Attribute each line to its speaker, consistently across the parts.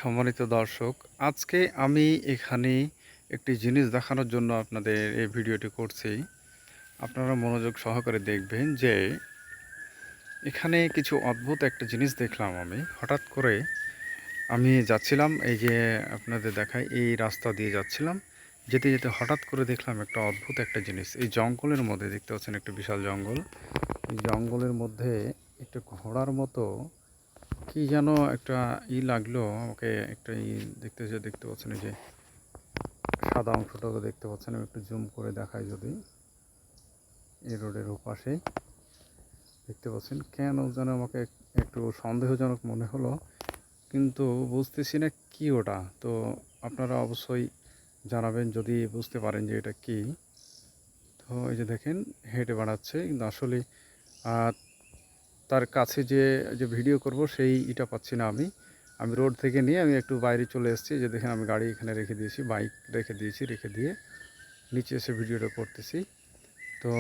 Speaker 1: সম্মানিত দর্শক, আজকে আমি এখানে একটি জিনিস দেখানোর জন্য আপনাদের এই ভিডিওটি করছি। আপনারা মনোযোগ সহকারে দেখবেন যে এখানে কিছু অদ্ভুত একটা জিনিস দেখলাম আমি। হঠাৎ করে আমি যাচ্ছিলাম, এই যে আপনাদের দেখায় এই রাস্তা দিয়ে যাচ্ছিলাম। যেতে যেতে হঠাৎ করে দেখলাম একটা অদ্ভুত একটা জিনিস। এই জঙ্গলের মধ্যে দেখতে পাচ্ছেন একটা বিশাল জঙ্গল। এই জঙ্গলের মধ্যে একটা ঘোড়ার মতো কি যেন একটা লাগলো আমাকে, একটা দেখতে পাচ্ছেন, এই যে সাদা অংশটাকে দেখতে পাচ্ছেন। আমি একটু জুম করে দেখাই, যদি এই রোডের ওপাশে দেখতে পাচ্ছেন, কেন যেন আমাকে একটু সন্দেহজনক মনে হলো, কিন্তু বুঝতেছি না কি ওটা। তো আপনারা অবশ্যই জানাবেন যদি বুঝতে পারেন যে এটা কি। তো এই যে দেখেন, হেঁটে বেড়াচ্ছে, কিন্তু আসলে তার কাছে যে যে ভিডিও করব সেই এটা পাচ্ছি না। আমি রোড থেকে নিয়ে আমি একটু বাইরে চলে এসেছি। যে দেখেন, আমি গাড়ি এখানে রেখে দিয়েছি, বাইক রেখে দিয়েছি, রেখে দিয়ে নিচে এসে ভিডিওটা করতেছি। তো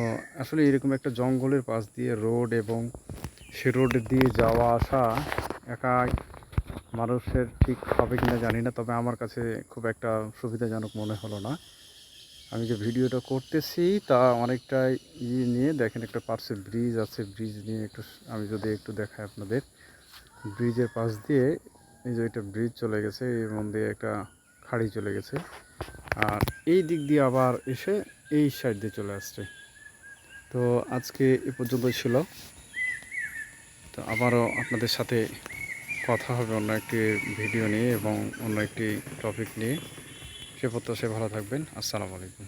Speaker 1: আসলে এরকম একটা জঙ্গলের পাশ দিয়ে রোড, এবং সে রোড দিয়ে যাওয়া আসা একা মানুষের ঠিক হবে কিনা জানি না, তবে আমার কাছে খুব একটা সুবিধাজনক মনে হলো না। আমি যে ভিডিওটা করতেছি তা অনেকটা নিয়ে দেখেন, একটা পার্শ্বে ব্রিজ আছে, ব্রিজ নিয়ে একটু আমি যদি একটু দেখাই আপনাদের। ব্রিজের পাশ দিয়ে এই যে একটা ব্রিজ চলে গেছে, এর মধ্যে একটা খাড়ি চলে গেছে, আর এই দিক দিয়ে আবার এসে এই সাইড দিয়ে চলে আসছে। তো আজকে এ পর্যন্ত ছিল। তো আবারও আপনাদের সাথে কথা হবে অন্য একটি ভিডিও নিয়ে এবং অন্য একটি টপিক নিয়ে। সে প্রত্যাশায় ভালো থাকবেন। আসসালামু আলাইকুম।